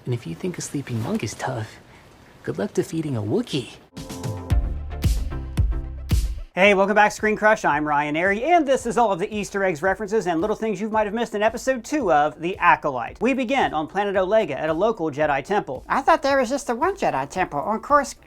And if you think a sleeping monk is tough, good luck defeating a Wookiee. Hey, welcome back to ScreenCrush. I'm Ryan Airy, and this is all of the Easter eggs, references, and little things you might have missed in episode 2 of The Acolyte. We begin on planet Olega at a local Jedi temple. I thought there was just the one Jedi temple on Coruscant.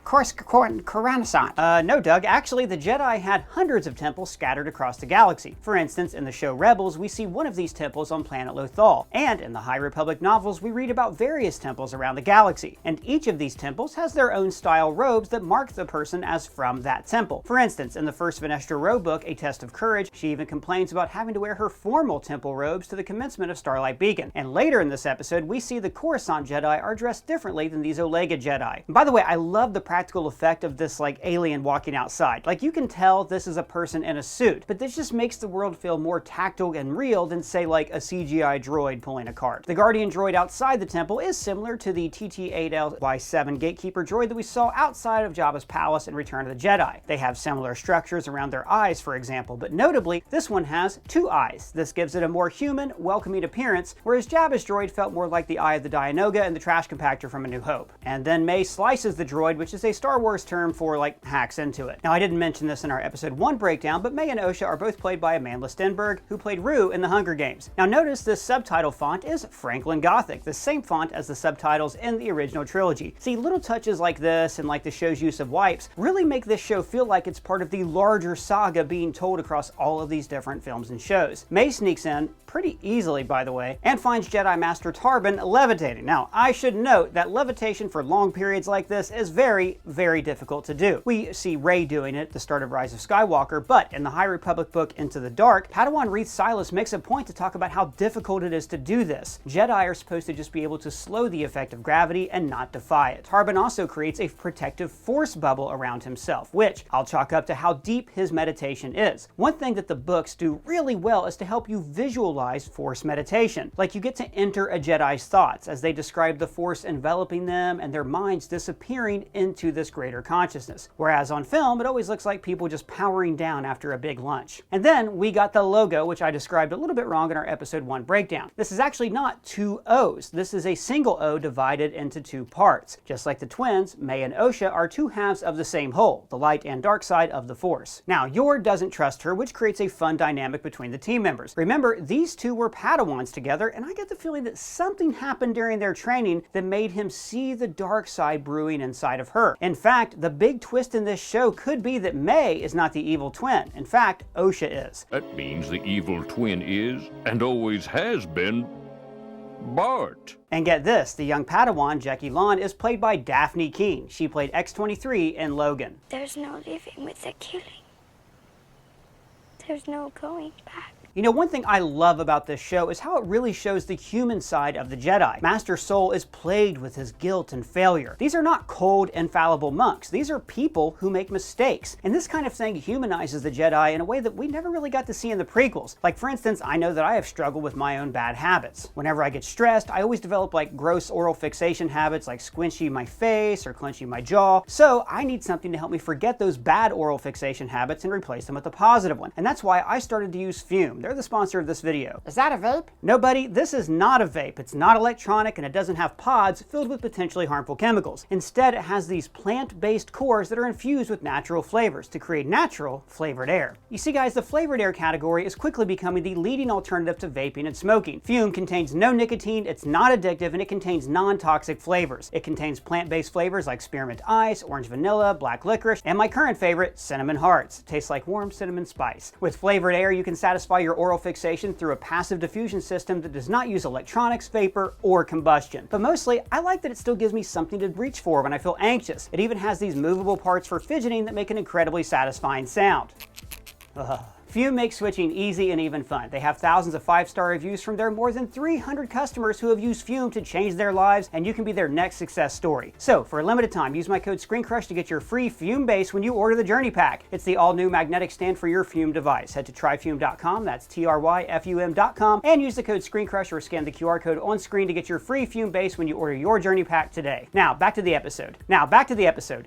No, Doug. Actually, the Jedi had hundreds of temples scattered across the galaxy. For instance, in the show Rebels, we see one of these temples on planet Lothal. And in the High Republic novels, we read about various temples around the galaxy. And each of these temples has their own style robes that mark the person as from that temple. For instance, in the first Vanestra Rowe book, A Test of Courage, she even complains about having to wear her formal temple robes to the commencement of Starlight Beacon. And later in this episode, we see the Coruscant Jedi are dressed differently than these Olega Jedi. And by the way, I love the practical effect of this alien walking outside. You can tell this is a person in a suit, but this just makes the world feel more tactile and real than say a CGI droid pulling a cart. The Guardian droid outside the temple is similar to the TT-8LY7 gatekeeper droid that we saw outside of Jabba's palace in Return of the Jedi. They have similar structures around their eyes, for example, but notably, this one has 2 eyes. This gives it a more human, welcoming appearance, whereas Jabba's droid felt more like the Eye of the Dianoga and the trash compactor from A New Hope. And then May slices the droid, which is a Star Wars term for, hacks into it. Now, I didn't mention this in our episode 1 breakdown, but May and Osha are both played by Amandla Stenberg, who played Rue in The Hunger Games. Now, notice this subtitle font is Franklin Gothic, the same font as the subtitles in the original trilogy. See, little touches like this and the show's use of wipes really make this show feel like it's part of the larger saga being told across all of these different films and shows. May sneaks in pretty easily, by the way, and finds Jedi Master Tarban levitating. Now, I should note that levitation for long periods like this is very, very difficult to do. We see Rey doing it at the start of Rise of Skywalker, but in the High Republic book Into the Dark, Padawan Reath Silas makes a point to talk about how difficult it is to do this. Jedi are supposed to just be able to slow the effect of gravity and not defy it. Tarban also creates a protective force bubble around himself, which I'll chalk up to how deep his meditation is. One thing that the books do really well is to help you visualize Force meditation. You get to enter a Jedi's thoughts as they describe the Force enveloping them and their minds disappearing into this greater consciousness. Whereas on film, it always looks like people just powering down after a big lunch. And then we got the logo, which I described a little bit wrong in our episode 1 breakdown. This is actually not 2 O's. This is a single O divided into 2 parts. Just like the twins, May and Osha are 2 halves of the same whole, the light and dark side of the Force. Now, Yor doesn't trust her, which creates a fun dynamic between the team members. Remember, these 2 were Padawans together, and I get the feeling that something happened during their training that made him see the dark side brewing inside of her. In fact, the big twist in this show could be that May is not the evil twin. In fact, Osha is. That means the evil twin is, and always has been, Bart. And get this, the young Padawan, Jackie Lon, is played by Daphne Keane. She played X-23 in Logan. There's no living with the killing. There's no going back. You know, one thing I love about this show is how it really shows the human side of the Jedi. Master Soul is plagued with his guilt and failure. These are not cold, infallible monks. These are people who make mistakes. And this kind of thing humanizes the Jedi in a way that we never really got to see in the prequels. For instance, I know that I have struggled with my own bad habits. Whenever I get stressed, I always develop gross oral fixation habits like squinching my face or clenching my jaw. So I need something to help me forget those bad oral fixation habits and replace them with a positive one. And that's why I started to use Fume. They're the sponsor of this video. Is that a vape? No, buddy, this is not a vape. It's not electronic and it doesn't have pods filled with potentially harmful chemicals. Instead, it has these plant-based cores that are infused with natural flavors to create natural flavored air. You see, guys, the flavored air category is quickly becoming the leading alternative to vaping and smoking. Fume contains no nicotine, it's not addictive, and it contains non-toxic flavors. It contains plant-based flavors like spearmint ice, orange vanilla, black licorice, and my current favorite, cinnamon hearts. It tastes like warm cinnamon spice. With flavored air, you can satisfy your oral fixation through a passive diffusion system that does not use electronics, vapor, or combustion. But mostly, I like that it still gives me something to reach for when I feel anxious. It even has these movable parts for fidgeting that make an incredibly satisfying sound. Fume makes switching easy and even fun. They have thousands of 5-star reviews from their more than 300 customers who have used Fume to change their lives, and you can be their next success story. So, for a limited time, use my code ScreenCrush to get your free Fume base when you order the Journey Pack. It's the all-new magnetic stand for your Fume device. Head to tryfume.com, that's tryfum.com, and use the code ScreenCrush or scan the QR code on screen to get your free Fume base when you order your Journey Pack today. Now, back to the episode.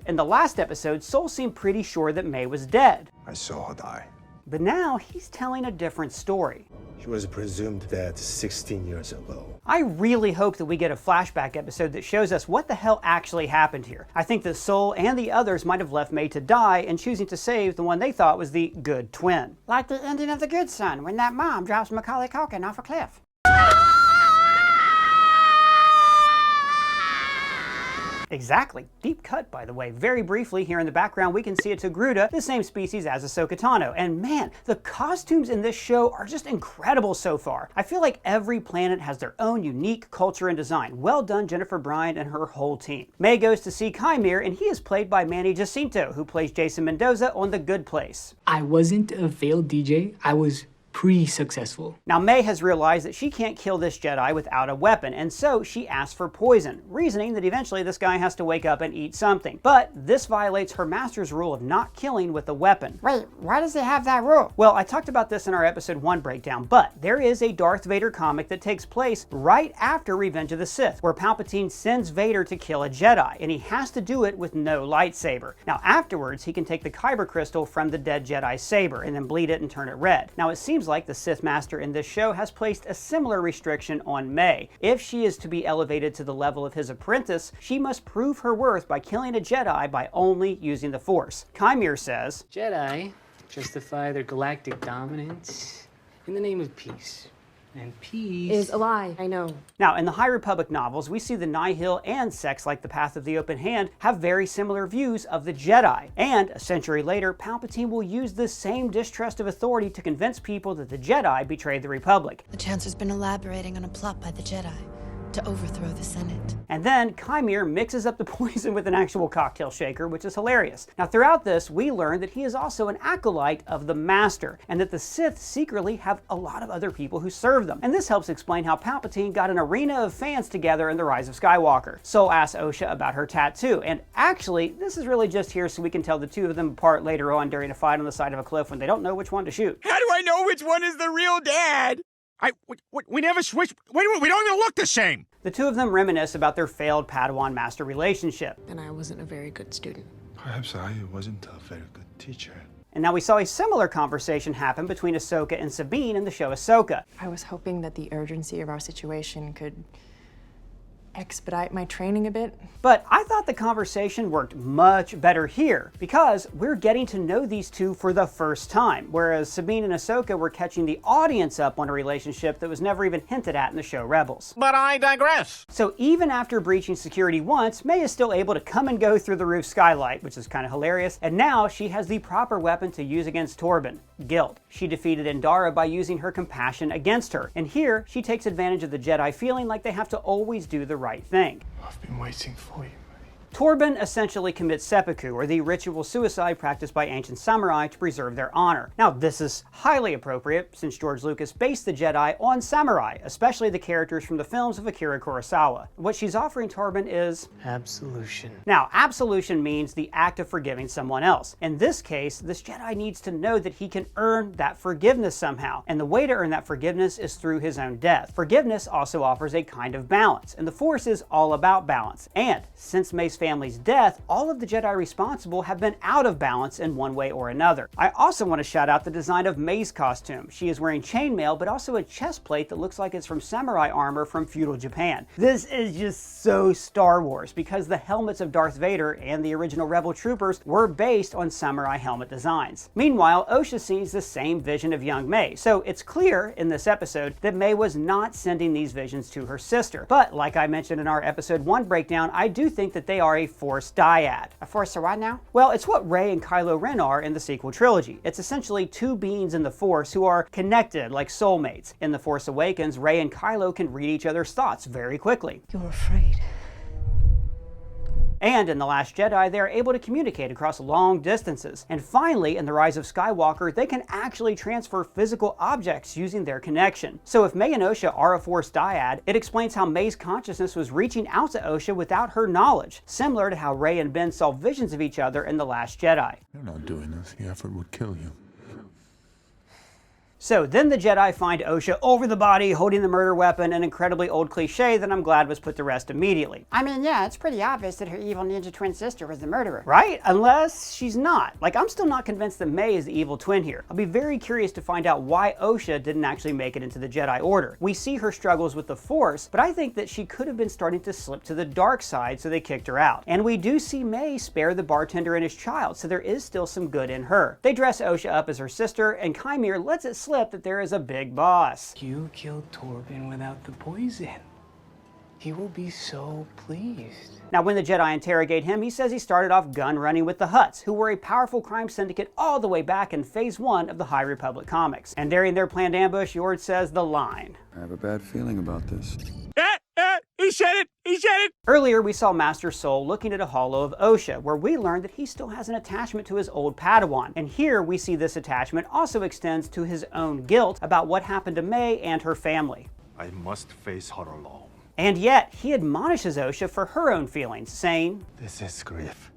In the last episode, Soul seemed pretty sure that May was dead. I saw her die. But now he's telling a different story. She was presumed dead 16 years ago. I really hope that we get a flashback episode that shows us what the hell actually happened here. I think that Soul and the others might have left May to die and choosing to save the one they thought was the good twin. Like the ending of The Good Son, when that mom drops Macaulay Culkin off a cliff. Exactly. Deep cut, by the way. Very briefly, here in the background, we can see a Togruta, the same species as Ahsoka Tano. And man, the costumes in this show are just incredible so far. I feel like every planet has their own unique culture and design. Well done, Jennifer Bryan and her whole team. May goes to see Chimere, and he is played by Manny Jacinto, who plays Jason Mendoza on The Good Place. I wasn't a failed DJ, I was pre-successful. Now May has realized that she can't kill this Jedi without a weapon, and so she asks for poison, reasoning that eventually this guy has to wake up and eat something. But this violates her master's rule of not killing with a weapon. Wait, why does he have that rule? Well, I talked about this in our episode 1 breakdown, but there is a Darth Vader comic that takes place right after Revenge of the Sith, where Palpatine sends Vader to kill a Jedi, and he has to do it with no lightsaber. Now afterwards, he can take the Kyber crystal from the dead Jedi's saber and then bleed it and turn it red. Now it seems like the Sith Master in this show has placed a similar restriction on May. If she is to be elevated to the level of his apprentice, she must prove her worth by killing a Jedi by only using the Force. Chimere says, Jedi justify their galactic dominance in the name of peace. And peace is a lie, I know. Now, in the High Republic novels, we see the Nihil and sects like the Path of the Open Hand have very similar views of the Jedi. And a century later, Palpatine will use this same distrust of authority to convince people that the Jedi betrayed the Republic. The Chancellor's been elaborating on a plot by the Jedi to overthrow the Senate. And then Chimere mixes up the poison with an actual cocktail shaker, which is hilarious. Now throughout this, we learn that he is also an acolyte of the Master, and that the Sith secretly have a lot of other people who serve them. And this helps explain how Palpatine got an arena of fans together in The Rise of Skywalker. Soul asks Osha about her tattoo, and actually, this is really just here so we can tell the two of them apart later on during a fight on the side of a cliff when they don't know which one to shoot. How do I know which one is the real dad? We never switched. We don't even look the same. The two of them reminisce about their failed Padawan-Master relationship. And I wasn't a very good student. Perhaps I wasn't a very good teacher. And now we saw a similar conversation happen between Ahsoka and Sabine in the show Ahsoka. I was hoping that the urgency of our situation could expedite my training a bit. But I thought the conversation worked much better here, because we're getting to know these two for the first time, whereas Sabine and Ahsoka were catching the audience up on a relationship that was never even hinted at in the show Rebels. But I digress. So even after breaching security once, May is still able to come and go through the roof skylight, which is kind of hilarious, and now she has the proper weapon to use against Torben, guilt. She defeated Endara by using her compassion against her, and here she takes advantage of the Jedi feeling like they have to always do the right thing. I've been waiting for you. Torben essentially commits seppuku, or the ritual suicide practiced by ancient samurai to preserve their honor. Now, this is highly appropriate since George Lucas based the Jedi on samurai, especially the characters from the films of Akira Kurosawa. What she's offering Torben is absolution. Now, absolution means the act of forgiving someone else. In this case, this Jedi needs to know that he can earn that forgiveness somehow, and the way to earn that forgiveness is through his own death. Forgiveness also offers a kind of balance, and the Force is all about balance. And since May's family's death, all of the Jedi responsible have been out of balance in one way or another. I also want to shout out the design of May's costume. She is wearing chainmail, but also a chest plate that looks like it's from samurai armor from feudal Japan. This is just so Star Wars, because the helmets of Darth Vader and the original Rebel troopers were based on samurai helmet designs. Meanwhile, Osha sees the same vision of young May, so it's clear in this episode that May was not sending these visions to her sister. But like I mentioned in our episode 1 breakdown, I do think that they are a Force dyad. A Force of what now? Well, it's what Rey and Kylo Ren are in the sequel trilogy. It's essentially two beings in the Force who are connected like soulmates. In The Force Awakens, Rey and Kylo can read each other's thoughts very quickly. You're afraid. And in The Last Jedi, they are able to communicate across long distances. And finally, in The Rise of Skywalker, they can actually transfer physical objects using their connection. So if May and Osha are a Force dyad, it explains how May's consciousness was reaching out to Osha without her knowledge, similar to how Rey and Ben saw visions of each other in The Last Jedi. You're not doing this. The effort would kill you. So then the Jedi find Osha over the body, holding the murder weapon, an incredibly old cliche that I'm glad was put to rest immediately. I mean, yeah, it's pretty obvious that her evil ninja twin sister was the murderer. Right? Unless she's not. Like, I'm still not convinced that May is the evil twin here. I'll be very curious to find out why Osha didn't actually make it into the Jedi Order. We see her struggles with the Force, but I think that she could have been starting to slip to the dark side, so they kicked her out. And we do see May spare the bartender and his child, so there is still some good in her. They dress Osha up as her sister, and Kymir lets it slip that there is a big boss. You killed Torben without the poison. He will be so pleased. Now, when the Jedi interrogate him, he says he started off gun running with the Hutts, who were a powerful crime syndicate all the way back in Phase 1 of the High Republic comics. And during their planned ambush, Yord says the line. I have a bad feeling about this. He said it! He said it! Earlier, we saw Master Sol looking at a holo of Osha, where we learned that he still has an attachment to his old Padawan. And here we see this attachment also extends to his own guilt about what happened to May and her family. I must face her alone. And yet, he admonishes Osha for her own feelings, saying, This is grief.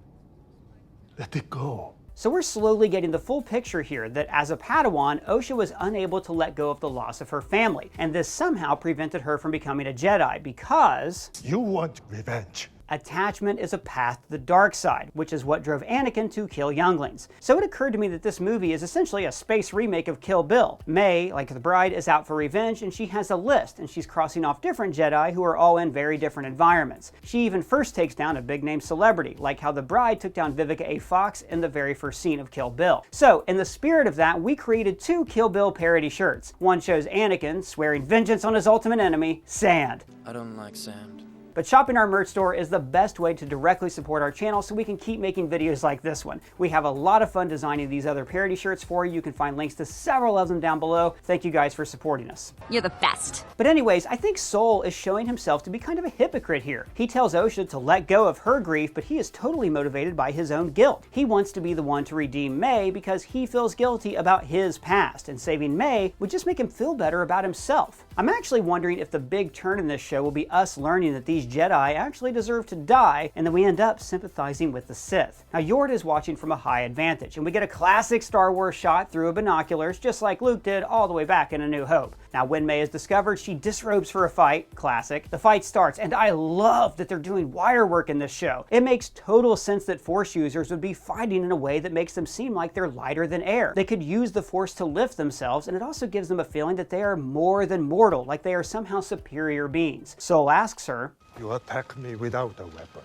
Let it go. So we're slowly getting the full picture here that as a Padawan, Osha was unable to let go of the loss of her family, and this somehow prevented her from becoming a Jedi because You want revenge. attachment is a path to the dark side, which is what drove Anakin to kill younglings. So it occurred to me that this movie is essentially a space remake of Kill Bill. May, like the bride, is out for revenge, and she has a list, and she's crossing off different Jedi who are all in very different environments. She even first takes down a big-name celebrity, like how the bride took down Vivica A. Fox in the very first scene of Kill Bill. So, in the spirit of that, we created 2 Kill Bill parody shirts. One shows Anakin swearing vengeance on his ultimate enemy, sand. I don't like sand. But shopping our merch store is the best way to directly support our channel so we can keep making videos like this one. We have a lot of fun designing these other parody shirts for you. You can find links to several of them down below. Thank you guys for supporting us. You're the best. But anyways, I think Sol is showing himself to be kind of a hypocrite here. He tells Osha to let go of her grief, but he is totally motivated by his own guilt. He wants to be the one to redeem May because he feels guilty about his past, and saving May would just make him feel better about himself. I'm actually wondering if the big turn in this show will be us learning that these Jedi actually deserve to die, and then we end up sympathizing with the Sith. Now, Yord is watching from a high advantage, and we get a classic Star Wars shot through binoculars, just like Luke did all the way back in A New Hope. Now, when May is discovered, she disrobes for a fight, classic. The fight starts, and I love that they're doing wire work in this show. It makes total sense that Force users would be fighting in a way that makes them seem like they're lighter than air. They could use the Force to lift themselves, and it also gives them a feeling that they are more than mortal, like they are somehow superior beings. Sol asks her, You attack me without a weapon.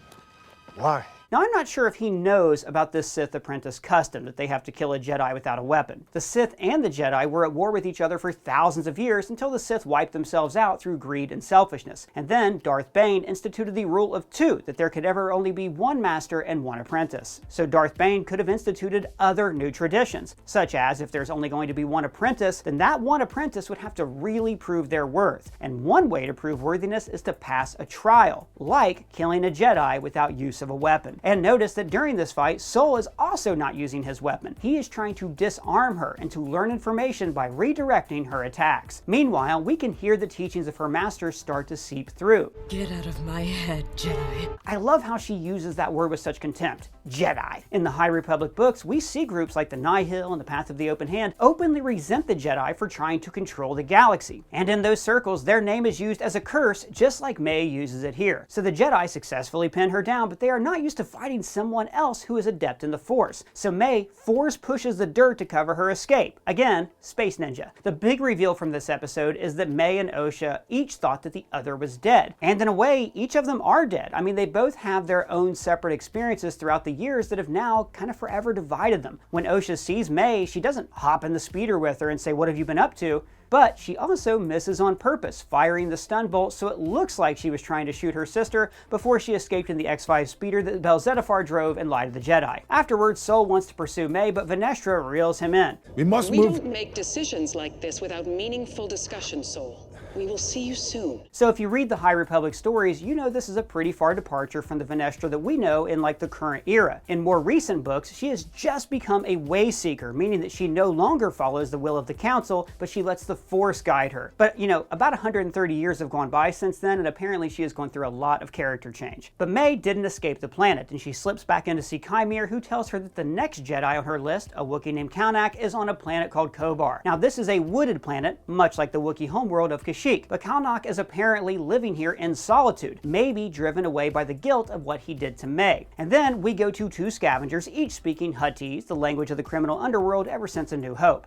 Why? Now, I'm not sure if he knows about this Sith apprentice custom that they have to kill a Jedi without a weapon. The Sith and the Jedi were at war with each other for thousands of years until the Sith wiped themselves out through greed and selfishness. And then Darth Bane instituted the rule of 2, that there could ever only be one master and one apprentice. So Darth Bane could have instituted other new traditions, such as if there's only going to be one apprentice, then that one apprentice would have to really prove their worth. And one way to prove worthiness is to pass a trial, like killing a Jedi without use of a weapon. And notice that during this fight, Sol is also not using his weapon. He is trying to disarm her and to learn information by redirecting her attacks. Meanwhile, we can hear the teachings of her master start to seep through. Get out of my head, Jedi. I love how she uses that word with such contempt. Jedi. In the High Republic books, we see groups like the Nihil and the Path of the Open Hand openly resent the Jedi for trying to control the galaxy. And in those circles, their name is used as a curse, just like May uses it here. So the Jedi successfully pin her down, but they are not used to fighting someone else who is adept in the Force. So May force pushes the dirt to cover her escape. Again, Space Ninja. The big reveal from this episode is that May and Osha each thought that the other was dead. And in a way, each of them are dead. I mean, they both have their own separate experiences throughout the years that have now kind of forever divided them. When Osha sees May, she doesn't hop in the speeder with her and say, "What have you been up to?" But she also misses on purpose, firing the stun bolt so it looks like she was trying to shoot her sister before she escaped in the X5 speeder that Bel-Zettifar drove and lied to the Jedi. Afterwards, Sol wants to pursue May, but Venestra reels him in. We must We move. don't make decisions like this without meaningful discussion, Sol. We will see you soon. So if you read the High Republic stories, you know this is a pretty far departure from the Venestra that we know in like the current era. In more recent books, she has just become a way seeker, meaning that she no longer follows the will of the Council, but she lets the Force guide her. But you know, about 130 years have gone by since then, and apparently she has gone through a lot of character change. But May didn't escape the planet, and she slips back in to see Chimere, who tells her that the next Jedi on her list, a Wookiee named Kaunak, is on a planet called Kobar. Now this is a wooded planet, much like the Wookiee homeworld of Kashyyyk, but Kaunak is apparently living here in solitude, maybe driven away by the guilt of what he did to May. And then we go to two scavengers, each speaking Huttese, the language of the criminal underworld ever since A New Hope.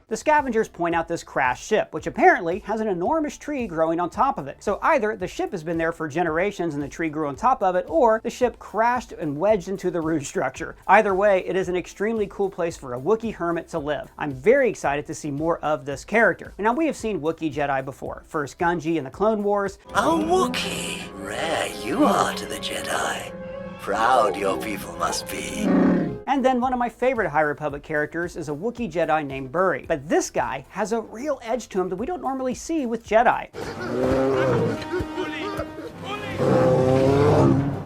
The scavengers point out this crashed ship, which apparently has an enormous tree growing on top of it. So either the ship has been there for generations and the tree grew on top of it, or the ship crashed and wedged into the root structure. Either way, it is an extremely cool place for a Wookiee hermit to live. I'm very excited to see more of this character. And now we have seen Wookiee Jedi before. First Gungi in the Clone Wars. A Wookiee, rare you are to the Jedi. Proud your people must be. And then one of my favorite High Republic characters is a Wookiee Jedi named Burry. But this guy has a real edge to him that we don't normally see with Jedi.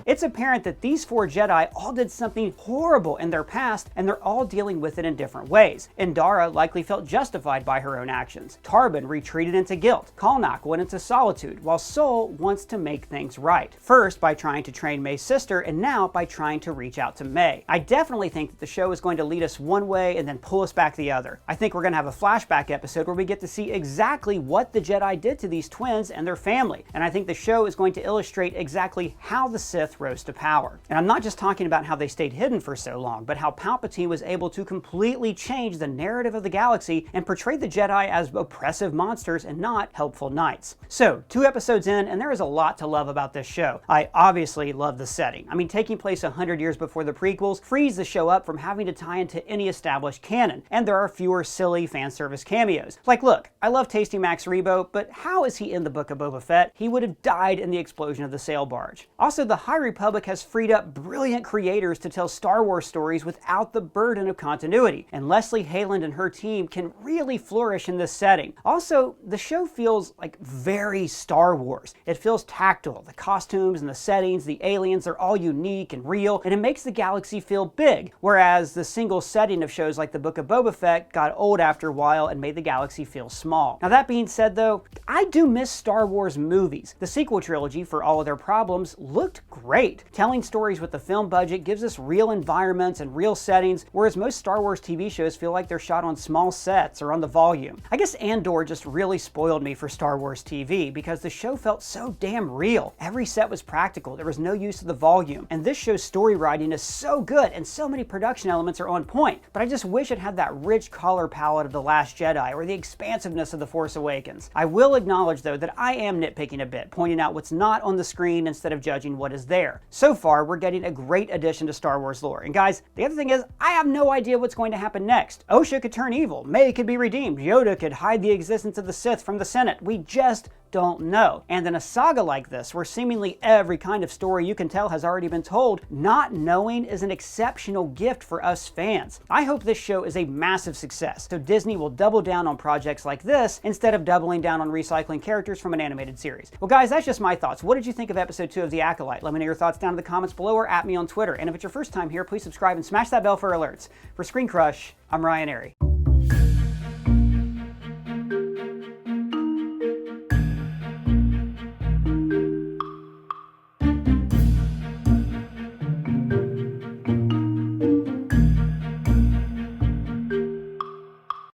It's apparent that these four Jedi all did something horrible in their past, and they're all dealing with it in different ways. Indara likely felt justified by her own actions. Tarban retreated into guilt. Kalnak went into solitude, while Sol wants to make things right. First by trying to train May's sister, and now by trying to reach out to May. I definitely think that the show is going to lead us one way and then pull us back the other. I think we're going to have a flashback episode where we get to see exactly what the Jedi did to these twins and their family. And I think the show is going to illustrate exactly how the Sith rose to power. And I'm not just talking about how they stayed hidden for so long, but how Palpatine was able to completely change the narrative of the galaxy and portray the Jedi as oppressive monsters and not helpful knights. So, 2 episodes in, and there is a lot to love about this show. I obviously love the setting. I mean, taking place 100 years before the prequels frees the show up from having to tie into any established canon, and there are fewer silly fan service cameos. Like, look, I love Tasty Max Rebo, but how is he in the Book of Boba Fett? He would have died in the explosion of the sail barge. Also, the High Republic has freed up brilliant creators to tell Star Wars stories without the burden of continuity, and Leslie Hayland and her team can really flourish in this setting. Also, the show feels like very Star Wars. It feels tactile. The costumes and the settings, the aliens are all unique and real, and it makes the galaxy feel big, whereas the single setting of shows like the Book of Boba Fett got old after a while and made the galaxy feel small. Now that being said though, I do miss Star Wars movies. The sequel trilogy, for all of their problems, looked great. Telling stories with the film budget gives us real environments and real settings, whereas most Star Wars TV shows feel like they're shot on small sets or on the volume. I guess Andor just really spoiled me for Star Wars TV because the show felt so damn real. Every set was practical, there was no use of the volume, and this show's story writing is so good and so many production elements are on point, but I just wish it had that rich color palette of The Last Jedi or the expansiveness of The Force Awakens. I will acknowledge though that I am nitpicking a bit, pointing out what's not on the screen instead of judging what is there. So far, we're getting a great addition to Star Wars lore. And guys, the other thing is, I have no idea what's going to happen next. Osha could turn evil, May could be redeemed, Yoda could hide the existence of the Sith from the Senate. We just don't know. And in a saga like this, where seemingly every kind of story you can tell has already been told, not knowing is an exceptional gift for us fans. I hope this show is a massive success, so Disney will double down on projects like this instead of doubling down on recycling characters from an animated series. Well guys, that's just my thoughts. What did you think of episode 2 of The Acolyte? Let me know your thoughts down in the comments below or at me on Twitter. And if it's your first time here, please subscribe and smash that bell for alerts. For ScreenCrush, I'm Ryan Airy.